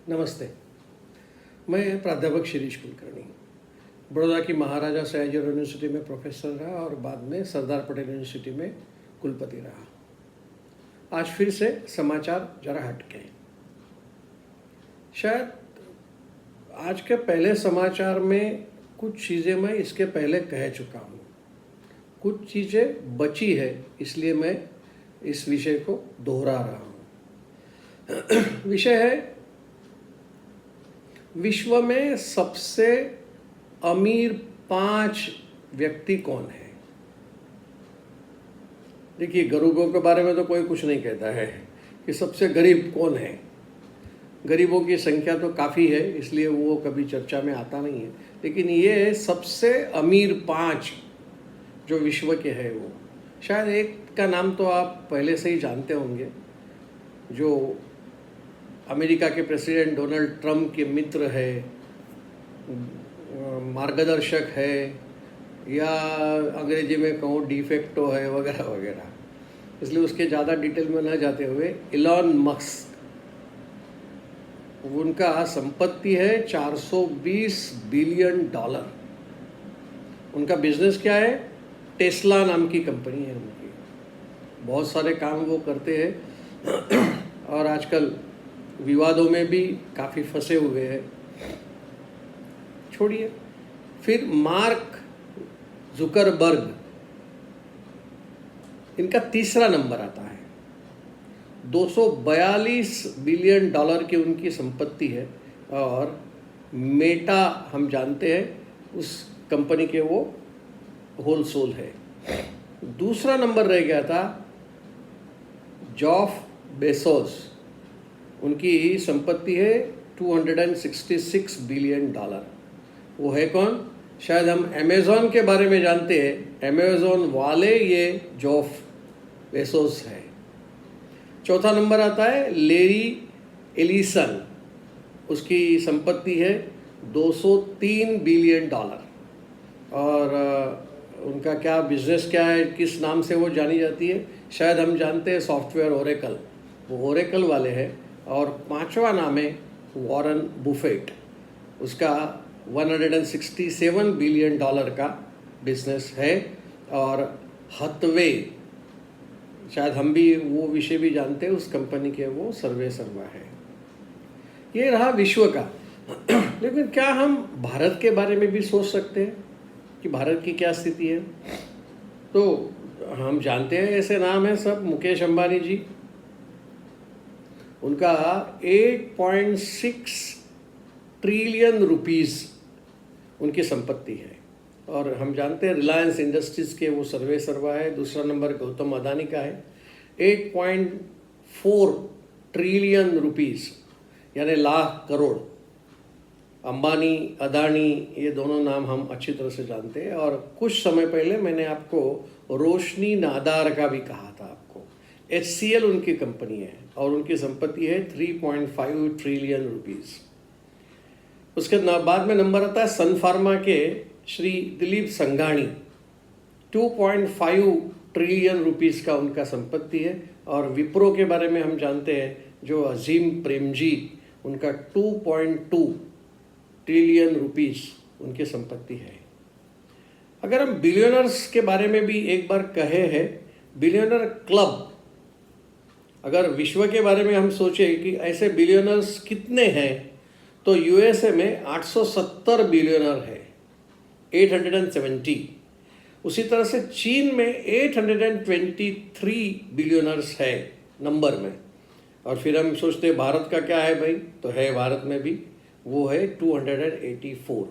नमस्ते। मैं प्राध्यापक शिरीष कुलकर्णी बड़ौदा की महाराजा सयाजी यूनिवर्सिटी में प्रोफेसर रहा और बाद में सरदार पटेल यूनिवर्सिटी में कुलपति रहा। आज फिर से समाचार जरा हटके। शायद आज के पहले समाचार में कुछ चीज़ें मैं इसके पहले कह चुका हूँ, कुछ चीज़ें बची है, इसलिए मैं इस विषय को दोहरा रहा हूँ। विषय है विश्व में सबसे अमीर 5 व्यक्ति कौन है। देखिए, गरीबों के बारे में तो कोई कुछ नहीं कहता है कि सबसे गरीब कौन है। गरीबों की संख्या तो काफ़ी है, इसलिए वो कभी चर्चा में आता नहीं है। लेकिन ये सबसे अमीर 5 जो विश्व के है, वो शायद एक का नाम तो आप पहले से ही जानते होंगे, जो अमेरिका के प्रेसिडेंट डोनाल्ड ट्रंप के मित्र है, मार्गदर्शक है, या अंग्रेजी में कहूँ डिफेक्टो है, वगैरह वगैरह। इसलिए उसके ज़्यादा डिटेल में न जाते हुए, इलॉन मस्क, उनका संपत्ति है $420 बिलियन। उनका बिजनेस क्या है? टेस्ला नाम की कंपनी है उनकी। बहुत सारे काम वो करते हैं और आजकल विवादों में भी काफ़ी फंसे हुए हैं। छोड़िए, फिर मार्क जुकरबर्ग, इनका तीसरा नंबर आता है। $242 बिलियन की उनकी संपत्ति है और मेटा हम जानते हैं उस कंपनी के वो होलसेल है। दूसरा नंबर रह गया था जॉफ बेसोस, उनकी संपत्ति है $266 बिलियन। वो है कौन? शायद हम अमेज़ॉन के बारे में जानते हैं, अमेज़ॉन वाले ये जॉफ बेसोस है। चौथा नंबर आता है लेरी एलिसन, उसकी संपत्ति है $203 बिलियन। और उनका क्या बिजनेस क्या है, किस नाम से वो जानी जाती है? शायद हम जानते हैं सॉफ्टवेयर ओरेकल, वो ओरेकल वाले हैं। और पांचवा नाम है वॉरेन बुफेट, उसका $167 बिलियन का बिजनेस है। और हथवे, शायद हम भी वो विषय भी जानते हैं, उस कंपनी के वो सर्वा है। ये रहा विश्व का। लेकिन क्या हम भारत के बारे में भी सोच सकते हैं कि भारत की क्या स्थिति है? तो हम जानते हैं, ऐसे नाम है सब, मुकेश अंबानी जी, उनका 8.6 ट्रिलियन रुपीस उनकी संपत्ति है। और हम जानते हैं रिलायंस इंडस्ट्रीज के वो सर्वा है। दूसरा नंबर गौतम अदानी का है, 8.4 ट्रिलियन रुपीस, यानी लाख करोड़। अंबानी, अदानी, ये दोनों नाम हम अच्छी तरह से जानते हैं। और कुछ समय पहले मैंने आपको रोशनी नादार का भी कहा था आपको। HCL उनकी कंपनी है और उनकी संपत्ति है 3.5 ट्रिलियन रुपीस। उसके बाद में नंबर आता है सन फार्मा के श्री दिलीप संघानी, 2.5 ट्रिलियन रुपीस का उनका संपत्ति है। और विप्रो के बारे में हम जानते हैं, जो अजीम प्रेमजी, उनका 2.2 ट्रिलियन रुपीस उनकी संपत्ति है। अगर हम बिलियनर्स के बारे में भी एक बार कहे हैं, बिलियनर क्लब, अगर विश्व के बारे में हम सोचें कि ऐसे बिलियनर्स कितने हैं, तो USA में 870 बिलियनर है, 870। उसी तरह से चीन में 823 बिलियनर्स है नंबर में। और फिर हम सोचते हैं भारत का क्या है भाई, तो है भारत में भी, वो है 284।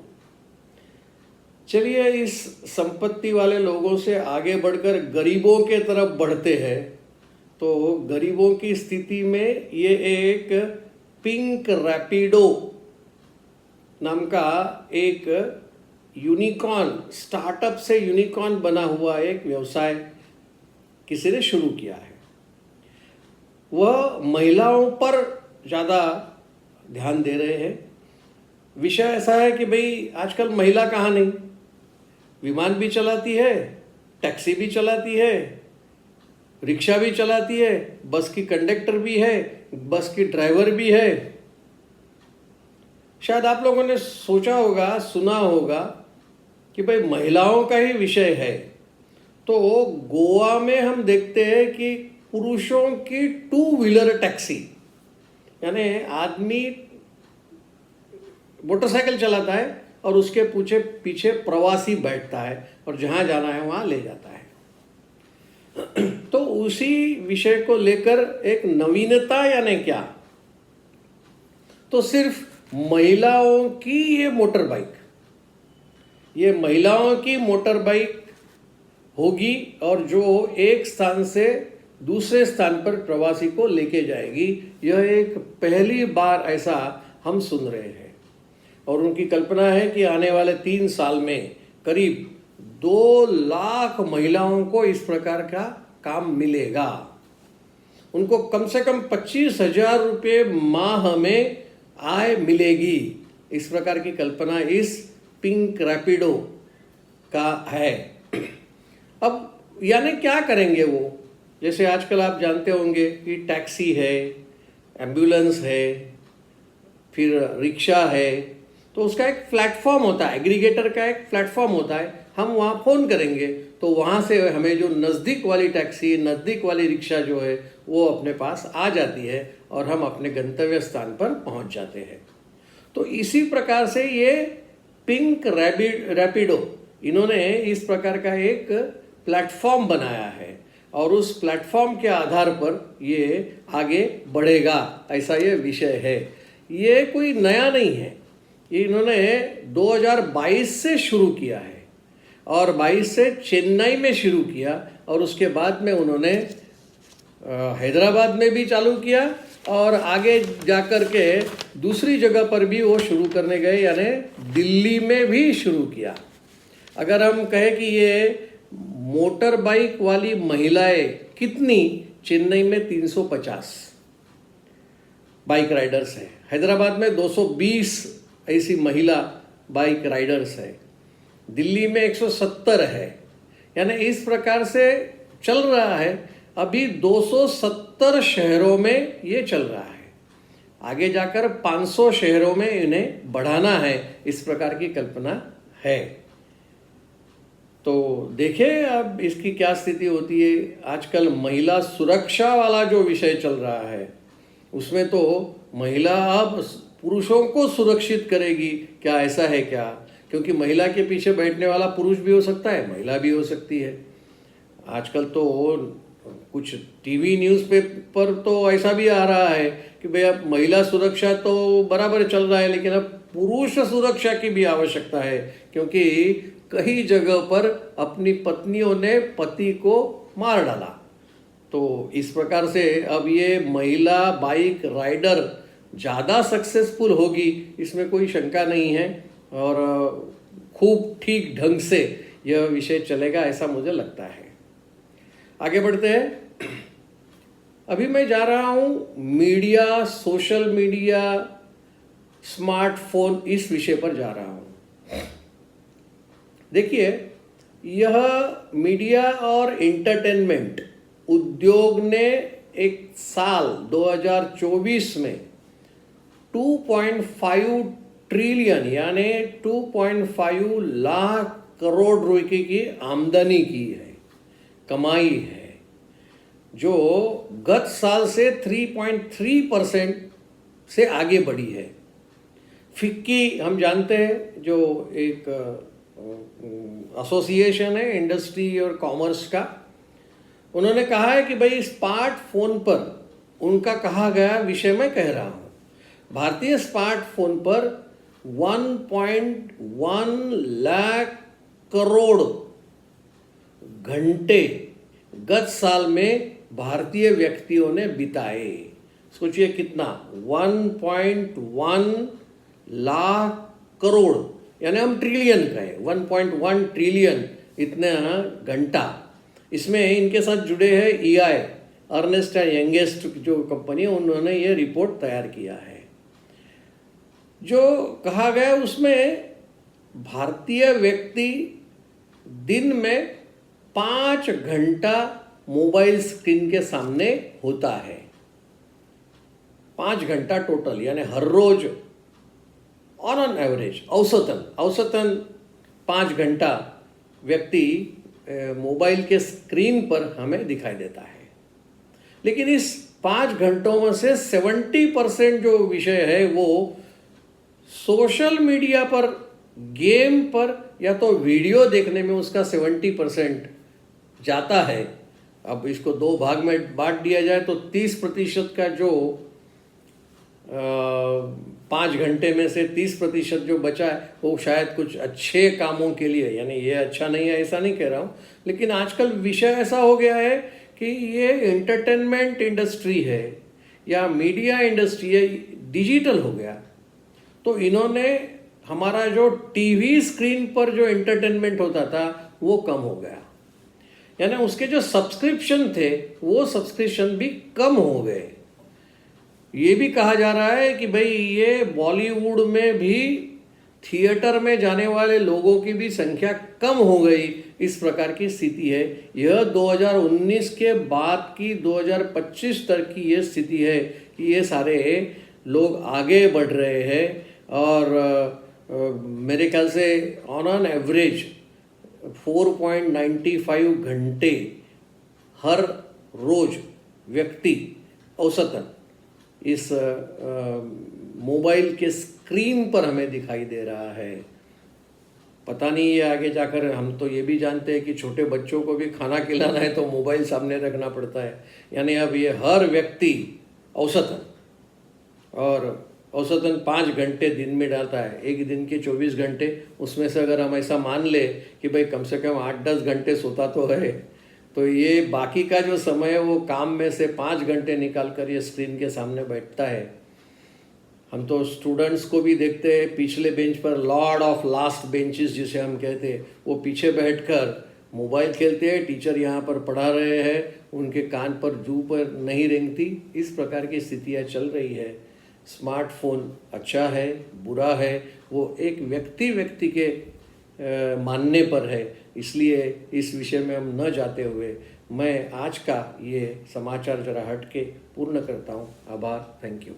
चलिए, इस संपत्ति वाले लोगों से आगे बढ़कर गरीबों के तरफ बढ़ते हैं। तो गरीबों की स्थिति में ये एक पिंक रैपिडो नाम का एक यूनिकॉर्न, स्टार्टअप से यूनिकॉर्न बना हुआ एक व्यवसाय किसी ने शुरू किया है। वह महिलाओं पर ज़्यादा ध्यान दे रहे हैं। विषय ऐसा है कि भाई आजकल महिला कहाँ नहीं, विमान भी चलाती है, टैक्सी भी चलाती है, रिक्शा भी चलाती है, बस की कंडक्टर भी है, बस की ड्राइवर भी है। शायद आप लोगों ने सोचा होगा, सुना होगा कि भाई महिलाओं का ही विषय है, तो गोवा में हम देखते हैं कि पुरुषों की 2 व्हीलर टैक्सी, यानी आदमी मोटरसाइकिल चलाता है और उसके पीछे पीछे प्रवासी बैठता है और जहाँ जाना है वहाँ ले जाता है। तो उसी विषय को लेकर एक नवीनता यानी क्या, तो सिर्फ महिलाओं की ये मोटर बाइक, ये महिलाओं की मोटर बाइक होगी और जो एक स्थान से दूसरे स्थान पर प्रवासी को लेके जाएगी। यह एक पहली बार ऐसा हम सुन रहे हैं और उनकी कल्पना है कि आने वाले 3 साल में करीब 2 लाख महिलाओं को इस प्रकार का काम मिलेगा। उनको कम से कम 25,000 रुपये माह में आय मिलेगी। इस प्रकार की कल्पना इस पिंक रैपिडो का है। अब यानी क्या करेंगे वो, जैसे आजकल आप जानते होंगे कि टैक्सी है, एम्बुलेंस है, फिर रिक्शा है, तो उसका एक प्लेटफॉर्म होता है, एग्रीगेटर का एक प्लेटफॉर्म होता है। हम वहाँ फ़ोन करेंगे तो वहाँ से हमें जो नज़दीक वाली टैक्सी, नज़दीक वाली रिक्शा जो है वो अपने पास आ जाती है और हम अपने गंतव्य स्थान पर पहुँच जाते हैं। तो इसी प्रकार से ये पिंक रैपिडो, इन्होंने इस प्रकार का एक प्लेटफॉर्म बनाया है और उस प्लेटफॉर्म के आधार पर ये आगे बढ़ेगा, ऐसा ये विषय है। ये कोई नया नहीं है, ये इन्होंने 2022 से शुरू किया है और 22 से चेन्नई में शुरू किया और उसके बाद में उन्होंने हैदराबाद में भी चालू किया और आगे जाकर के दूसरी जगह पर भी वो शुरू करने गए, यानी दिल्ली में भी शुरू किया। अगर हम कहें कि ये मोटर बाइक वाली महिलाएं कितनी, चेन्नई में 350 बाइक राइडर्स हैं, हैदराबाद में 220 ऐसी महिला बाइक राइडर्स है, दिल्ली में 170 है, यानी इस प्रकार से चल रहा है। अभी 270 शहरों में ये चल रहा है, आगे जाकर 500 शहरों में इन्हें बढ़ाना है, इस प्रकार की कल्पना है। तो देखिए अब इसकी क्या स्थिति होती है। आजकल महिला सुरक्षा वाला जो विषय चल रहा है उसमें तो महिला अब पुरुषों को सुरक्षित करेगी, क्या ऐसा है क्या? क्योंकि महिला के पीछे बैठने वाला पुरुष भी हो सकता है, महिला भी हो सकती है। आजकल तो कुछ टीवी न्यूज़पेपर तो ऐसा भी आ रहा है कि भैया महिला सुरक्षा तो बराबर चल रहा है, लेकिन अब पुरुष सुरक्षा की भी आवश्यकता है, क्योंकि कई जगह पर अपनी पत्नियों ने पति को मार डाला। तो इस प्रकार से अब ये महिला बाइक राइडर ज़्यादा सक्सेसफुल होगी, इसमें कोई शंका नहीं है और खूब ठीक ढंग से यह विषय चलेगा, ऐसा मुझे लगता है। आगे बढ़ते हैं। अभी मैं जा रहा हूँ मीडिया, सोशल मीडिया, स्मार्टफोन, इस विषय पर जा रहा हूँ। देखिए, यह मीडिया और एंटरटेनमेंट उद्योग ने एक साल 2024 में 2.5 ट्रिलियन यानी 2.5 लाख करोड़ रुपए की आमदनी की है, कमाई है, जो गत साल से 3.3% से आगे बढ़ी है। फिक्की हम जानते हैं, जो एक एसोसिएशन है इंडस्ट्री और कॉमर्स का, उन्होंने कहा है कि भाई स्मार्टफोन पर, उनका कहा गया विषय मैं कह रहा हूँ, भारतीय स्मार्टफोन पर 1.1 लाख करोड़ घंटे गत साल में भारतीय व्यक्तियों ने बिताए। सोचिए कितना, 1.1 लाख करोड़, यानी हम ट्रिलियन कहें, 1.1 ट्रिलियन इतना घंटा। इसमें इनके साथ जुड़े हैं EI, अर्नेस्ट एंड यंगेस्ट जो कंपनी, उन्होंने ये रिपोर्ट तैयार किया है। जो कहा गया उसमें भारतीय व्यक्ति दिन में 5 घंटा मोबाइल स्क्रीन के सामने होता है, 5 घंटा टोटल, यानी हर रोज ऑन एवरेज औसतन 5 घंटा व्यक्ति मोबाइल के स्क्रीन पर हमें दिखाई देता है। लेकिन इस 5 घंटों में से 70% जो विषय है वो सोशल मीडिया पर, गेम पर या तो वीडियो देखने में उसका 70% जाता है। अब इसको 2 भाग में बांट दिया जाए तो 30% का जो 5 घंटे में से 30% जो बचा है वो शायद कुछ अच्छे कामों के लिए, यानी ये अच्छा नहीं है ऐसा नहीं कह रहा हूँ, लेकिन आजकल विषय ऐसा हो गया है कि ये एंटरटेनमेंट इंडस्ट्री है या मीडिया इंडस्ट्री है, डिजिटल हो गया। तो इन्होंने हमारा जो टीवी स्क्रीन पर जो एंटरटेनमेंट होता था वो कम हो गया, यानी उसके जो सब्सक्रिप्शन थे वो सब्सक्रिप्शन भी कम हो गए। ये भी कहा जा रहा है कि भाई ये बॉलीवुड में भी थिएटर में जाने वाले लोगों की भी संख्या कम हो गई, इस प्रकार की स्थिति है। यह 2019 के बाद की 2025 तक की ये स्थिति है कि ये सारे लोग आगे बढ़ रहे हैं और मेरे ख्याल से ऑन एवरेज 4.95 घंटे हर रोज व्यक्ति औसतन इस मोबाइल के स्क्रीन पर हमें दिखाई दे रहा है। पता नहीं ये आगे जाकर, हम तो ये भी जानते हैं कि छोटे बच्चों को भी खाना खिलाना है तो मोबाइल सामने रखना पड़ता है, यानी अब ये हर व्यक्ति औसतन 5 घंटे दिन में डालता है। एक दिन के 24 घंटे, उसमें से अगर हम ऐसा मान ले कि भाई कम से कम 8-10 घंटे सोता तो है, तो ये बाकी का जो समय है वो काम में से 5 घंटे निकाल कर ये स्क्रीन के सामने बैठता है। हम तो स्टूडेंट्स को भी देखते हैं पिछले बेंच पर, लॉर्ड ऑफ लास्ट बेंचेस जिसे हम कहते हैं, वो पीछे बैठकर मोबाइल खेलते हैं, टीचर यहाँ पर पढ़ा रहे हैं, उनके कान पर जू पर नहीं रेंगती। इस प्रकार की स्थितियाँ चल रही है। स्मार्टफोन अच्छा है बुरा है वो एक व्यक्ति के मानने पर है, इसलिए इस विषय में हम न जाते हुए मैं आज का ये समाचार जरा हट के पूर्ण करता हूँ। आभार, थैंक यू।